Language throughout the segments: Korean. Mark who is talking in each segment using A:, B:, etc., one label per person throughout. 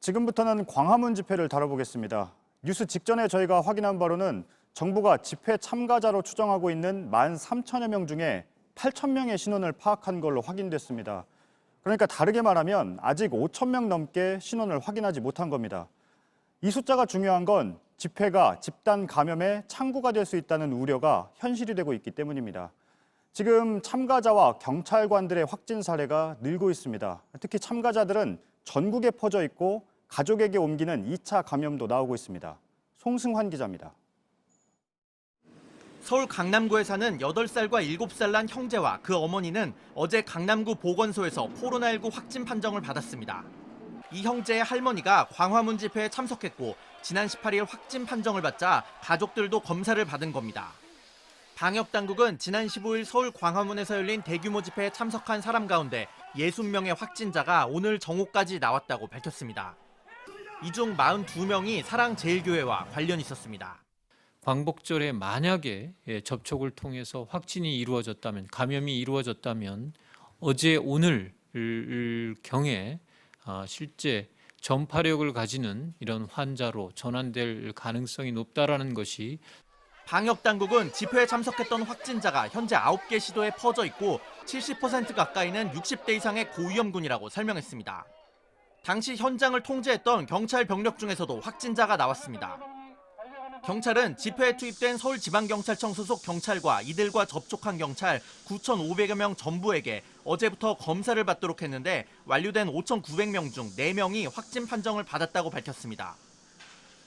A: 지금부터는 광화문 집회를 다뤄보겠습니다. 뉴스 직전에 저희가 확인한 바로는 정부가 집회 참가자로 추정하고 있는 13,000여 명 중에 8,000명의 신원을 파악한 걸로 확인됐습니다. 그러니까 다르게 말하면 아직 5,000명 넘게 신원을 확인하지 못한 겁니다. 이 숫자가 중요한 건 집회가 집단 감염의 창구가 될 수 있다는 우려가 현실이 되고 있기 때문입니다. 지금 참가자와 경찰관들의 확진 사례가 늘고 있습니다. 특히 참가자들은 전국에 퍼져 있고 가족에게 옮기는 2차 감염도 나오고 있습니다. 송승환 기자입니다.
B: 서울 강남구에 사는 8살과 7살 난 형제와 그 어머니는 어제 강남구 보건소에서 코로나19 확진 판정을 받았습니다. 이 형제의 할머니가 광화문 집회에 참석했고 지난 18일 확진 판정을 받자 가족들도 검사를 받은 겁니다. 방역당국은 지난 15일 서울 광화문에서 열린 대규모 집회에 참석한 사람 가운데 60명의 확진자가 오늘 정오까지 나왔다고 밝혔습니다. 이 중 42명이 사랑제일교회와 관련이 있었습니다.
C: 광복절에 만약에 접촉을 통해서 확진이 이루어졌다면, 감염이 이루어졌다면 어제 오늘 경에 실제 전파력을 가지는 이런 환자로 전환될 가능성이 높다라는 것이
B: 방역당국은 집회에 참석했던 확진자가 현재 9개 시도에 퍼져 있고 70% 가까이는 60대 이상의 고위험군이라고 설명했습니다. 당시 현장을 통제했던 경찰 병력 중에서도 확진자가 나왔습니다. 경찰은 집회에 투입된 서울지방경찰청 소속 경찰과 이들과 접촉한 경찰 9,500여 명 전부에게 어제부터 검사를 받도록 했는데 완료된 5,900명 중 4명이 확진 판정을 받았다고 밝혔습니다.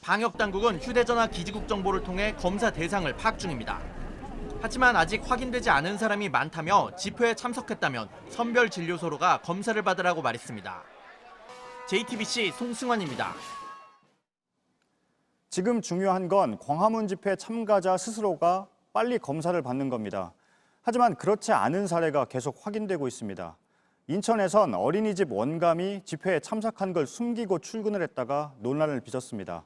B: 방역당국은 휴대전화 기지국 정보를 통해 검사 대상을 파악 중입니다. 하지만 아직 확인되지 않은 사람이 많다며 집회에 참석했다면 선별진료소로 가 검사를 받으라고 말했습니다. JTBC 송승환입니다.
A: 지금 중요한 건 광화문 집회 참가자 스스로가 빨리 검사를 받는 겁니다. 하지만 그렇지 않은 사례가 계속 확인되고 있습니다. 인천에선 어린이집 원감이 집회에 참석한 걸 숨기고 출근을 했다가 논란을 빚었습니다.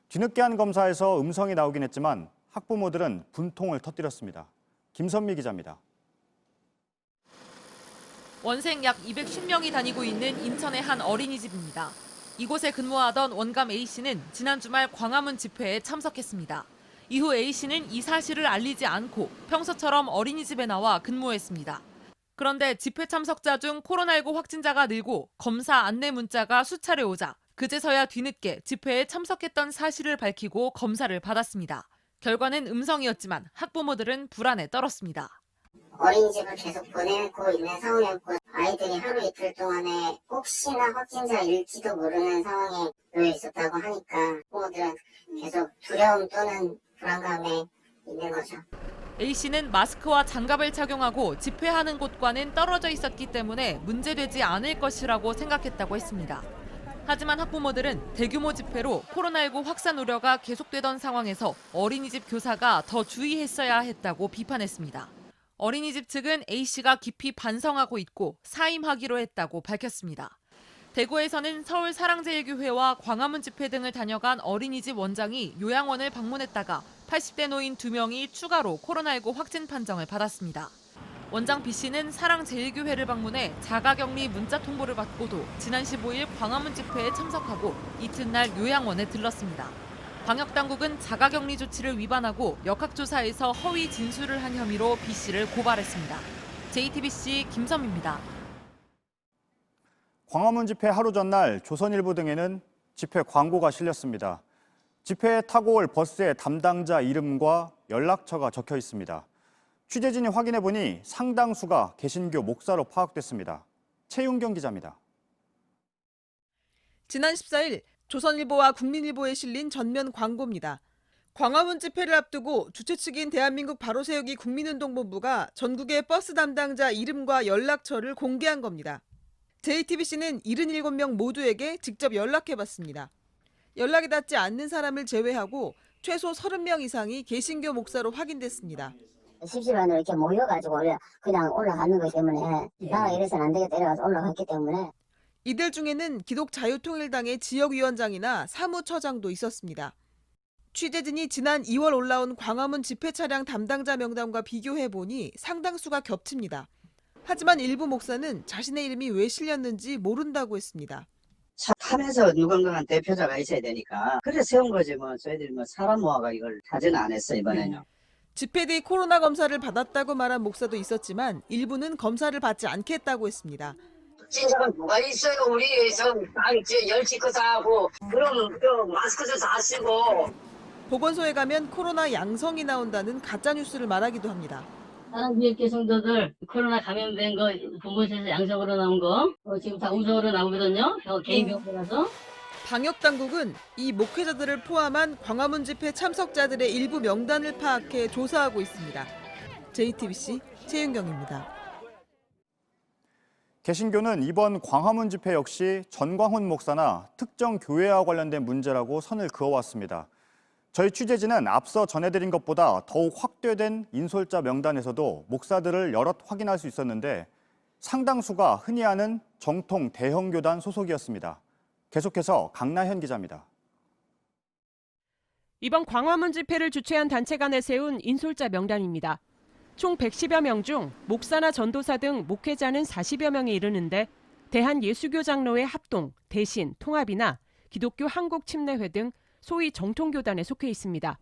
A: 뒤늦게 한 검사에서 음성이 나오긴 했지만 학부모들은 분통을 터뜨렸습니다. 김선미 기자입니다.
D: 원생 약 210명이 다니고 있는 인천의 한 어린이집입니다. 이곳에 근무하던 원감 A씨는 지난 주말 광화문 집회에 참석했습니다. 이후 A씨는 이 사실을 알리지 않고 평소처럼 어린이집에 나와 근무했습니다. 그런데 집회 참석자 중 코로나19 확진자가 늘고 검사 안내 문자가 수차례 오자 그제서야 뒤늦게 집회에 참석했던 사실을 밝히고 검사를 받았습니다. 결과는 음성이었지만 학부모들은 불안에 떨었습니다.
E: 어린이집을 계속 보내고 있는 상황이었고 아이들이 하루 이틀 동안에 혹시나 확진자일지도 모르는 상황에 놓여 있었다고 하니까 부모들은 계속 두려움 또는 불안감에 있는 거죠.
D: A씨는 마스크와 장갑을 착용하고 집회하는 곳과는 떨어져 있었기 때문에 문제되지 않을 것이라고 생각했다고 했습니다. 하지만 학부모들은 대규모 집회로 코로나19 확산 우려가 계속되던 상황에서 어린이집 교사가 더 주의했어야 했다고 비판했습니다. 어린이집 측은 A씨가 깊이 반성하고 있고 사임하기로 했다고 밝혔습니다. 대구에서는 서울 사랑제일교회와 광화문 집회 등을 다녀간 어린이집 원장이 요양원을 방문했다가 80대 노인 2명이 추가로 코로나19 확진 판정을 받았습니다. 원장 B씨는 사랑제일교회를 방문해 자가격리 문자 통보를 받고도 지난 15일 광화문 집회에 참석하고 이튿날 요양원에 들렀습니다. 방역당국은 자가격리 조치를 위반하고 역학조사에서 허위 진술을 한 혐의로 B씨를 고발했습니다. JTBC 김선미입니다.
A: 광화문 집회 하루 전날 조선일보 등에는 집회 광고가 실렸습니다. 집회에 타고 올 버스에 담당자 이름과 연락처가 적혀 있습니다. 취재진이 확인해보니 상당수가 개신교 목사로 파악됐습니다. 최윤경 기자입니다.
F: 지난 14일 조선일보와 국민일보에 실린 전면 광고입니다. 광화문 집회를 앞두고 주최 측인 대한민국 바로세우기 국민운동본부가 전국의 버스 담당자 이름과 연락처를 공개한 겁니다. JTBC는 77명 모두에게 직접 연락해봤습니다. 연락이 닿지 않는 사람을 제외하고 최소 30명 이상이 개신교 목사로 확인됐습니다.
E: 실시간으로 이렇게 모여가지고 그냥 올라가는 거기 때문에 나가 이래서는 안 되겠다 이래가지고 올라갔기 때문에
F: 이들 중에는 기독자유통일당의 지역위원장이나 사무처장도 있었습니다. 취재진이 지난 2월 올라온 광화문 집회 차량 담당자 명단과 비교해보니 상당수가 겹칩니다. 하지만 일부 목사는 자신의 이름이 왜 실렸는지 모른다고 했습니다.
G: 탑에서 유건강한 대표자가 있어야 되니까 그래 세운 거지 뭐. 저희들이 뭐 사람 모아가 이걸 타지는 안 했어 이번에는.
F: 집회 뒤 코로나 검사를 받았다고 말한 목사도 있었지만 일부는 검사를 받지 않겠다고 했습니다.
G: 진짜가 뭐가 있어요. 우리 열치고 다 하고 그럼 또 마스크도 다 쓰고.
F: 보건소에 가면 코로나 양성이 나온다는 가짜 뉴스를 말하기도 합니다.
H: 다른 미역계 성도들 코로나 감염된 거 보건소에서 양성으로 나온 거 지금 다 음성으로 나오거든요. 개인 병원에서.
F: 방역 당국은 이 목회자들을 포함한 광화문 집회 참석자들의 일부 명단을 파악해 조사하고 있습니다. JTBC 최윤경입니다.
A: 개신교는 이번 광화문 집회 역시 전광훈 목사나 특정 교회와 관련된 문제라고 선을 그어왔습니다. 저희 취재진은 앞서 전해드린 것보다 더욱 확대된 인솔자 명단에서도 목사들을 여럿 확인할 수 있었는데 상당수가 흔히 아는 정통 대형교단 소속이었습니다. 계속해서 강나현 기자입니다.
I: 이번 광화문 집회를 주최한 단체가 내세운 인솔자 명단입니다. 총 110여 명 중 목사나 전도사 등 목회자는 40여 명에 이르는데 대한예수교 장로회 합동, 대신, 통합이나 기독교 한국침례회 등 소위 정통교단에 속해 있습니다.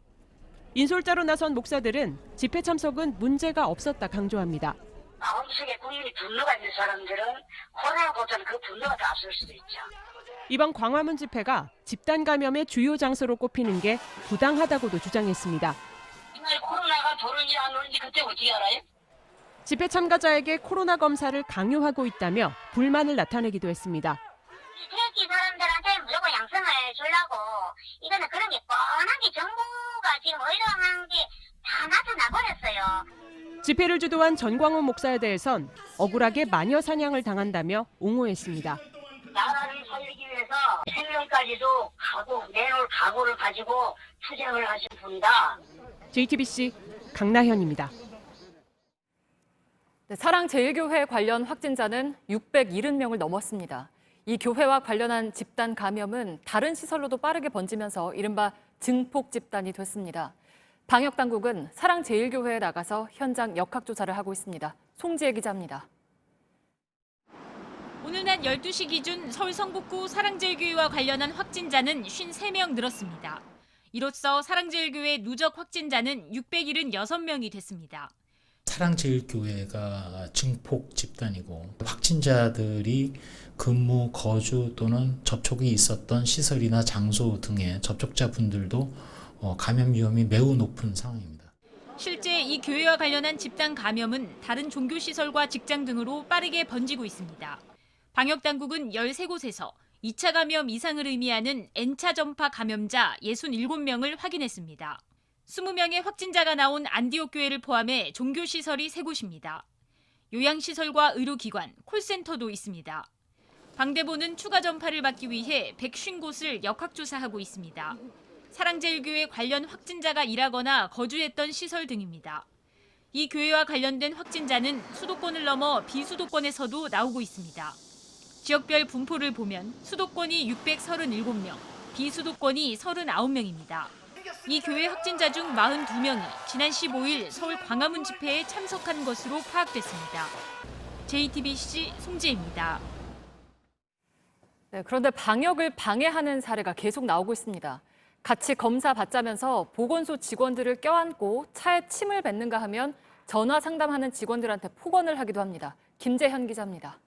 I: 인솔자로 나선 목사들은 집회 참석은 문제가 없었다 강조합니다.
H: 마음속에 국민이 분노가 있는 사람들은 코로나보다는 그 분노가 더 앞설 수도 있죠.
I: 이번 광화문 집회가 집단 감염의 주요 장소로 꼽히는 게 부당하다고도 주장했습니다.
H: 정말 코로나가 도는지 안 도는지 그때 어떻게 알아요?
I: 집회 참가자에게 코로나 검사를 강요하고 있다며 불만을 나타내기도 했습니다.
E: 태극기 사람들한테 무조건 양성을 주려고 이거는 그런 게 뻔하게 정부가 지금 의도한 게 다 나타나 버렸어요.
I: 집회를 주도한 전광훈 목사에 대해선 억울하게 마녀 사냥을 당한다며 옹호했습니다.
H: 나라를 살리기 위해서 생명까지도 내놓을 각오를 가지고 투쟁을 하신 분이다.
I: JTBC 강나현입니다.
J: 사랑제일교회 관련 확진자는 670명을 넘었습니다. 이 교회와 관련한 집단 감염은 다른 시설로도 빠르게 번지면서 이른바 증폭 집단이 됐습니다. 방역당국은 사랑제일교회에 나가서 현장 역학조사를 하고 있습니다. 송지혜 기자입니다.
K: 오늘 낮 12시 기준 서울 성북구 사랑제일교회와 관련한 확진자는 53명 늘었습니다. 이로써 사랑제일교회 누적 확진자는 676명이 됐습니다.
L: 사랑제일교회가 증폭 집단이고 확진자들이 근무, 거주 또는 접촉이 있었던 시설이나 장소 등의 접촉자분들도 감염 위험이 매우 높은 상황입니다.
K: 실제 이 교회와 관련한 집단 감염은 다른 종교시설과 직장 등으로 빠르게 번지고 있습니다. 방역당국은 13곳에서 2차 감염 이상을 의미하는 N차 전파 감염자 67명을 확인했습니다. 20명의 확진자가 나온 안디옥 교회를 포함해 종교시설이 3곳입니다. 요양시설과 의료기관, 콜센터도 있습니다. 방대본은 추가 전파를 막기 위해 150곳을 역학조사하고 있습니다. 사랑제일교회 관련 확진자가 일하거나 거주했던 시설 등입니다. 이 교회와 관련된 확진자는 수도권을 넘어 비수도권에서도 나오고 있습니다. 지역별 분포를 보면 수도권이 637명, 비수도권이 39명입니다. 이 교회 확진자 중 42명이 지난 15일 서울 광화문 집회에 참석한 것으로 파악됐습니다. JTBC 송지혜입니다.
J: 그런데 방역을 방해하는 사례가 계속 나오고 있습니다. 같이 검사 받자면서 보건소 직원들을 껴안고 차에 침을 뱉는가 하면 전화 상담하는 직원들한테 폭언을 하기도 합니다. 김재현 기자입니다.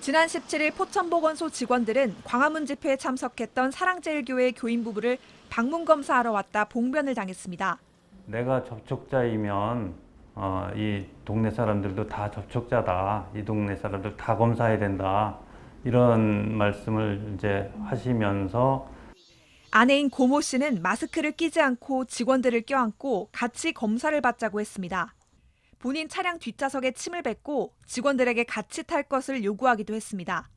M: 지난 17일 포천보건소 직원들은 광화문 집회에 참석했던 사랑제일교회 교인 부부를 방문 검사하러 왔다 봉변을 당했습니다.
N: 내가 접촉자이면 이 동네 사람들도 다 접촉자다. 이 동네 사람들 다 검사해야 된다. 이런 말씀을 이제 하시면서
M: 아내인 고모 씨는 마스크를 끼지 않고 직원들을 껴안고 같이 검사를 받자고 했습니다. 본인 차량 뒷좌석에 침을 뱉고 직원들에게 같이 탈 것을 요구하기도 했습니다.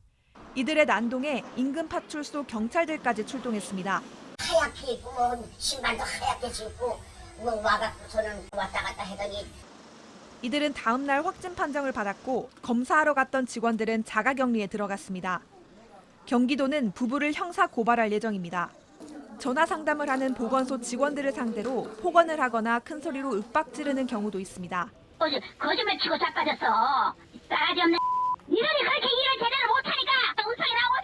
M: 이들의 난동에 인근 파출소 경찰들까지 출동했습니다.
E: 하얗게 입고 신발도 하얗게 신고 와갖고서는 왔다 갔다 하더니
M: 이들은 다음 날 확진 판정을 받았고 검사하러 갔던 직원들은 자가격리에 들어갔습니다. 경기도는 부부를 형사 고발할 예정입니다. 전화 상담을 하는 보건소 직원들을 상대로 폭언을 하거나 큰 소리로 윽박 지르는 경우도 있습니다.
H: 거짓말 치고 자빠졌어. 싸가지 없네. 이러니 그렇게 일을 제대로 못하니까 운석이 나오고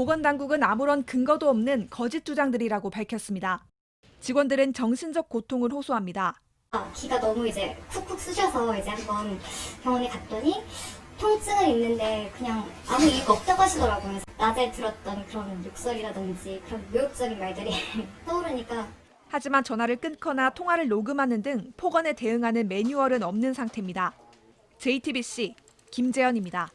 M: 보건당국은 아무런 근거도 없는 거짓 주장들이라고 밝혔습니다. 직원들은 정신적 고통을 호소합니다.
O: 기가 너무 이제 쿡쿡 쑤셔서 이제 한번 병원에 갔더니 통증은 있는데 그냥 아무 이유가 없다고 하시더라고요. 낮에 들었던 그런 욕설이라든지 그런 모욕적인 말들이 떠오르니까.
M: 하지만 전화를 끊거나 통화를 녹음하는 등 폭언에 대응하는 매뉴얼은 없는 상태입니다. JTBC 김재현입니다.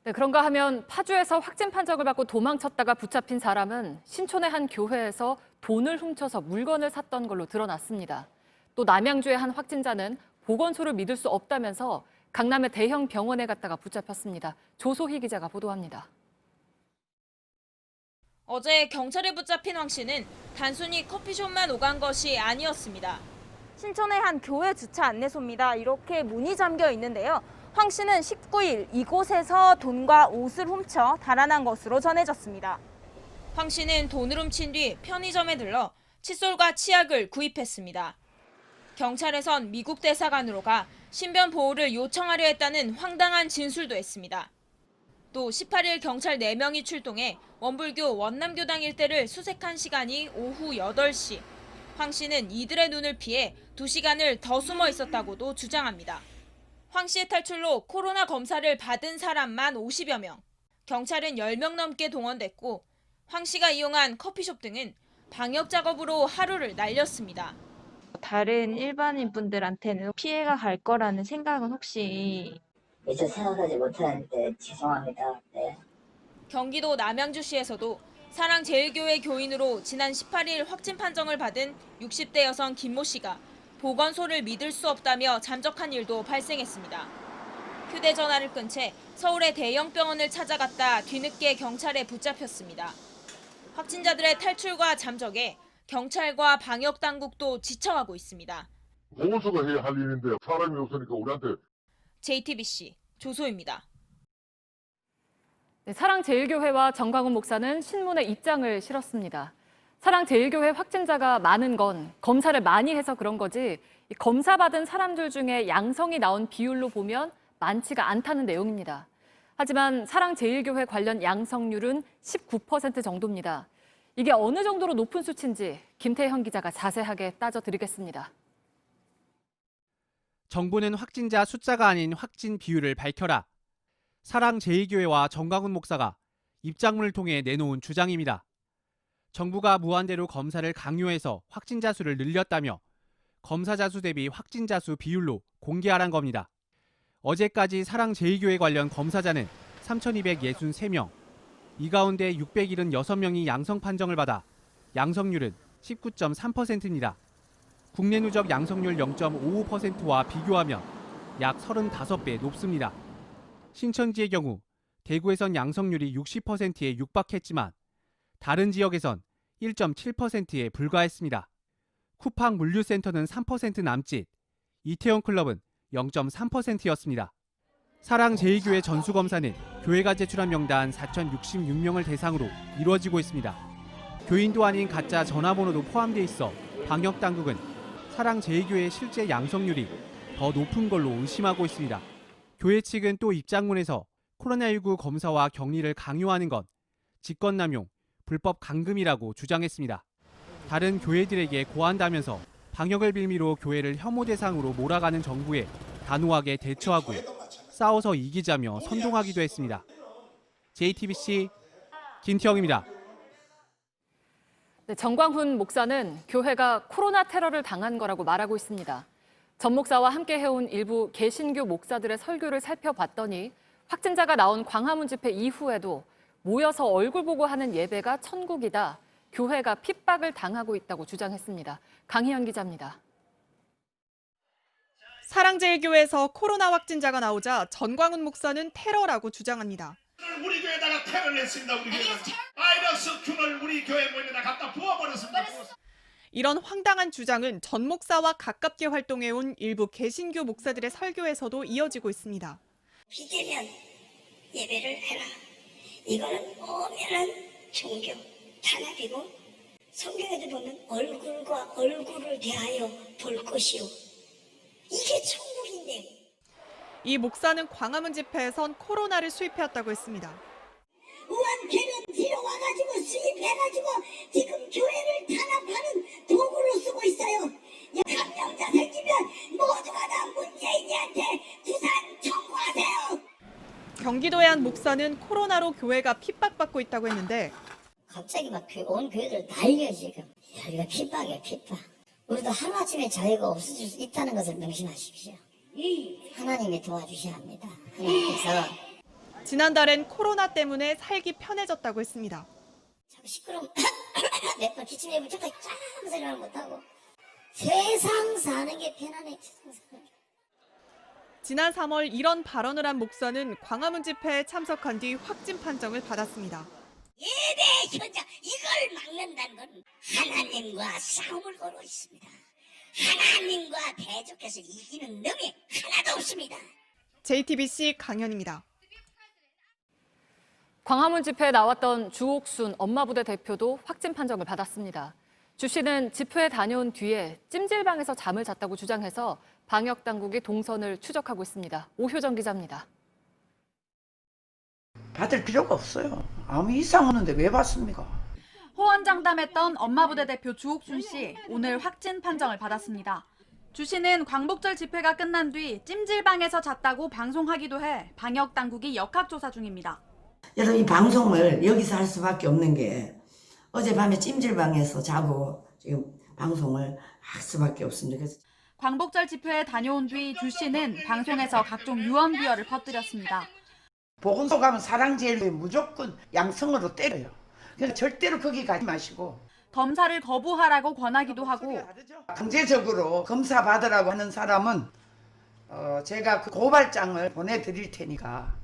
J: 네, 그런가 하면 파주에서 확진 판정을 받고 도망쳤다가 붙잡힌 사람은 신촌의 한 교회에서 돈을 훔쳐서 물건을 샀던 걸로 드러났습니다. 또 남양주의 한 확진자는 보건소를 믿을 수 없다면서 강남의 대형 병원에 갔다가 붙잡혔습니다. 조소희 기자가 보도합니다.
K: 어제 경찰에 붙잡힌 황 씨는 단순히 커피숍만 오간 것이 아니었습니다.
P: 신촌의 한 교회 주차 안내소입니다. 이렇게 문이 잠겨 있는데요. 황 씨는 19일 이곳에서 돈과 옷을 훔쳐 달아난 것으로 전해졌습니다.
K: 황 씨는 돈을 훔친 뒤 편의점에 들러 칫솔과 치약을 구입했습니다. 경찰에선 미국 대사관으로 가 신변 보호를 요청하려 했다는 황당한 진술도 했습니다. 또 18일 경찰 4명이 출동해 원불교 원남교당 일대를 수색한 시간이 오후 8시. 황 씨는 이들의 눈을 피해 2시간을 더 숨어 있었다고도 주장합니다. 황 씨의 탈출로 코로나 검사를 받은 사람만 50여 명. 경찰은 10명 넘게 동원됐고 황 씨가 이용한 커피숍 등은 방역 작업으로 하루를 날렸습니다.
P: 다른 일반인 분들한테는 피해가 갈 거라는 생각은 혹시?
O: 미처 생각하지 못하는데 죄송합니다. 네.
K: 경기도 남양주시에서도 사랑제일교회 교인으로 지난 18일 확진 판정을 받은 60대 여성 김모 씨가 보건소를 믿을 수 없다며 잠적한 일도 발생했습니다. 휴대전화를 끈 채 서울의 대형 병원을 찾아갔다 뒤늦게 경찰에 붙잡혔습니다. 확진자들의 탈출과 잠적에 경찰과 방역당국도 지쳐가고 있습니다.
Q: 보건소가 해야 할 일인데 사람이 없으니까 우리한테.
K: JTBC 조소입니다.
J: 네, 사랑제일교회와 정광훈 목사는 신문에 입장을 실었습니다. 사랑제일교회 확진자가 많은 건 검사를 많이 해서 그런 거지 검사받은 사람들 중에 양성이 나온 비율로 보면 많지가 않다는 내용입니다. 하지만 사랑제일교회 관련 양성률은 19% 정도입니다. 이게 어느 정도로 높은 수치인지 김태현 기자가 자세하게 따져드리겠습니다.
B: 정부는 확진자 숫자가 아닌 확진 비율을 밝혀라. 사랑제일교회와 정광훈 목사가 입장문을 통해 내놓은 주장입니다. 정부가 무한대로 검사를 강요해서 확진자 수를 늘렸다며 검사자 수 대비 확진자 수 비율로 공개하란 겁니다. 어제까지 사랑제일교회 관련 검사자는 3,263명, 이 가운데 676명이 양성 판정을 받아 양성률은 19.3%입니다. 국내 누적 양성률 0.55%와 비교하면 약 35배 높습니다. 신천지의 경우 대구에선 양성률이 60%에 육박했지만 다른 지역에선 1.7%에 불과했습니다. 쿠팡 물류센터는 3% 남짓, 이태원 클럽은 0.3%였습니다. 사랑제일교회 전수검사는 교회가 제출한 명단 4,066명을 대상으로 이루어지고 있습니다. 교인도 아닌 가짜 전화번호도 포함돼 있어 방역당국은 사랑제일교회의 실제 양성률이 더 높은 걸로 의심하고 있습니다. 교회 측은 또 입장문에서 코로나19 검사와 격리를 강요하는 건 직권남용, 불법 감금이라고 주장했습니다. 다른 교회들에게 고한다면서 방역을 빌미로 교회를 혐오 대상으로 몰아가는 정부에 단호하게 대처하고 싸워서 이기자며 선동하기도 했습니다. JTBC 김태형입니다.
J: 네, 정광훈 목사는 교회가 코로나 테러를 당한 거라고 말하고 있습니다. 전 목사와 함께 해온 일부 개신교 목사들의 설교를 살펴봤더니 확진자가 나온 광화문 집회 이후에도 모여서 얼굴 보고 하는 예배가 천국이다. 교회가 핍박을 당하고 있다고 주장했습니다. 강희연 기자입니다.
F: 사랑제일교회에서 코로나 확진자가 나오자 전광훈 목사는 테러라고 주장합니다.
R: 우리 교회에다가 테러를 했습니다. 우리 교회는 바이러스 균을 우리 교회 모임에다 갖다 부어버렸습니다.
F: 이런 황당한 주장은 전 목사와 가깝게 활동해온 일부 개신교 목사들의 설교에서도 이어지고 있습니다.
O: 비대면 예배를 해라. 이거는 엄연한 종교 탄압이고 성경에도 보면 얼굴과 얼굴을 대하여 볼 것이요. 이게 천국인데.
F: 이 목사는 광화문 집회에선 코로나를 수입해왔다고 했습니다.
O: 우와
S: 투입해가지고 지금 교회를 탄압하는 도구로 쓰고 있어요. 감염자 생기면 모두가 다 문재인이한테 구산 청구하세요.
F: 경기도의 한 목사는 코로나로 교회가 핍박받고 있다고 했는데
O: 갑자기 막 온 교회들 난리야 지금. 야, 이거 핍박이야 핍박. 우리도 하루아침에 자유가 없어질 수 있다는 것을 명심하십시오. 하나님이 도와주셔야 합니다. 하나님께서.
F: 지난달엔 코로나 때문에 살기 편해졌다고 했습니다.
O: 참 시끄러움. 몇 번 기침해 붙여서 짠 소리를 못하고. 세상 사는 게 편안해. 세상 사는 게.
F: 지난 3월 이런 발언을 한 목사는 광화문 집회에 참석한 뒤 확진 판정을 받았습니다.
S: 예배 현장 이걸 막는다는 건 하나님과 싸움을 걸고 있습니다. 하나님과 대적해서 이기는 놈이 하나도 없습니다.
F: JTBC 강현입니다.
J: 광화문 집회에 나왔던 주옥순 엄마부대 대표도 확진 판정을 받았습니다. 주 씨는 집회에 다녀온 뒤에 찜질방에서 잠을 잤다고 주장해서 방역 당국이 동선을 추적하고 있습니다. 오효정 기자입니다.
T: 받을 필요가 없어요. 아무 이상 없는데 왜 받습니까?
U: 호언장담했던 엄마부대 대표 주옥순 씨, 오늘 확진 판정을 받았습니다. 주 씨는 광복절 집회가 끝난 뒤 찜질방에서 잤다고 방송하기도 해 방역 당국이 역학조사 중입니다.
T: 여러분 이 방송을 여기서 할 수밖에 없는 게 어젯밤에 찜질방에서 자고 지금 방송을 할 수밖에 없습니다. 그래서
U: 광복절 집회에 다녀온 뒤 주 씨는 방송에서 각종 유언 비어를 퍼뜨렸습니다.
T: 보건소 가면 사랑제일에 무조건 양성으로 때려요. 그러니까 절대로 거기 가지 마시고
U: 검사를 거부하라고 권하기도 하고
T: 강제적으로 검사 받으라고 하는 사람은 제가 그 고발장을 보내드릴 테니까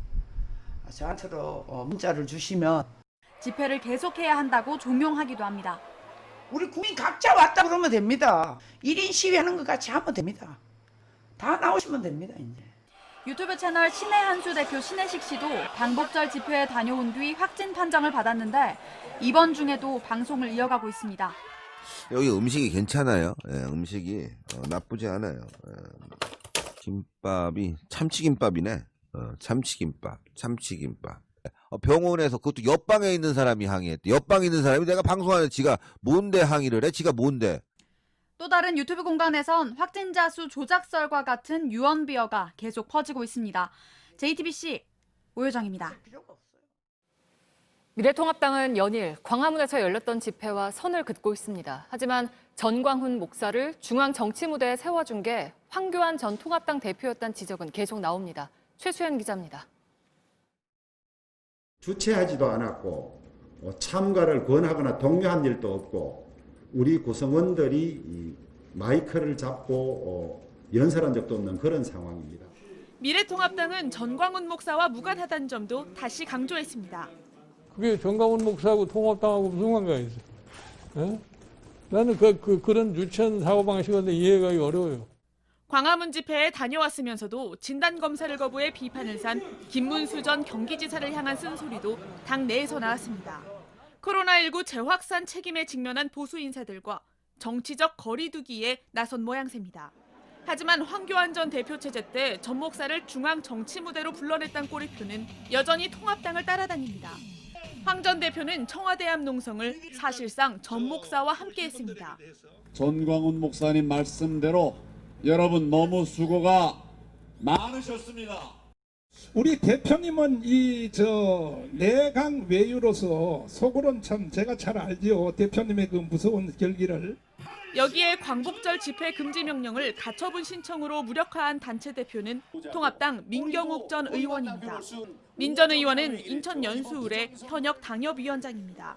T: 저한테로 문자를 주시면
U: 집회를 계속해야 한다고 종용하기도 합니다.
T: 우리 국민 각자 왔다 그러면 됩니다. 1인 시위하는 것 같이 하면 됩니다. 다 나오시면 됩니다. 이제.
U: 유튜브 채널 신의 한수 대표 신혜식 씨도 광복절 집회에 다녀온 뒤 확진 판정을 받았는데 이번 중에도 방송을 이어가고 있습니다.
V: 여기 음식이 괜찮아요. 예, 음식이 나쁘지 않아요. 김밥이 참치김밥이네. 참치김밥. 병원에서 그것도 옆방에 있는 사람이 항의했대. 옆방에 있는 사람이 내가 방송하는 지가 뭔데 항의를 해? 지가 뭔데?
U: 또 다른 유튜브 공간에선 확진자 수 조작설과 같은 유언 비어가 계속 퍼지고 있습니다. JTBC 오효정입니다.
J: 미래통합당은 연일 광화문에서 열렸던 집회와 선을 긋고 있습니다. 하지만 전광훈 목사를 중앙 정치 무대에 세워준 게 황교안 전 통합당 대표였다는 지적은 계속 나옵니다. 최수연 기자입니다.
W: 주최하지도 않았고 참가를 권하거나 독려한 일도 없고 우리 구성원들이 이 마이크를 잡고 연설한 적도 없는 그런 상황입니다.
F: 미래통합당은 전광훈 목사와 무관하다는 점도 다시 강조했습니다.
X: 그게 전광훈 목사하고 통합당하고 무슨 관계가 있어요? 에? 나는 그런 유치한 사고방식인데 이해하기 어려워요.
F: 광화문 집회에 다녀왔으면서도 진단검사를 거부해 비판을 산 김문수 전 경기지사를 향한 쓴소리도 당 내에서 나왔습니다. 코로나19 재확산 책임에 직면한 보수 인사들과 정치적 거리두기에 나선 모양새입니다. 하지만 황교안 전 대표 체제 때 전 목사를 중앙 정치 무대로 불러냈던 꼬리표는 여전히 통합당을 따라다닙니다. 황 전 대표는 청와대 앞 농성을 사실상 전 목사와 함께했습니다.
Y: 전광훈 목사님 말씀대로 여러분 너무 수고가 많으셨습니다.
Z: 우리 대표님은 내강 외유로서 속으로는 참 제가 잘 알지요. 대표님의 그 무서운 결기를.
F: 여기에 광복절 집회 금지 명령을 가처분 신청으로 무력화한 단체 대표는 통합당 민경욱 전 의원입니다. 민 전 의원은 인천 연수울의 현역 당협위원장입니다.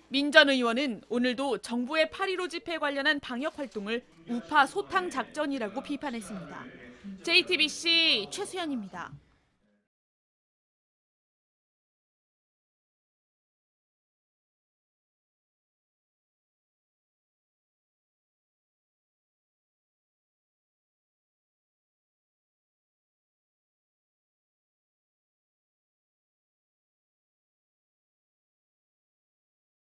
F: 민 전 의원은 오늘도 정부의 8.15 집회 관련한 방역 활동을 우파 소탕 작전이라고 비판했습니다. JTBC 최수연입니다.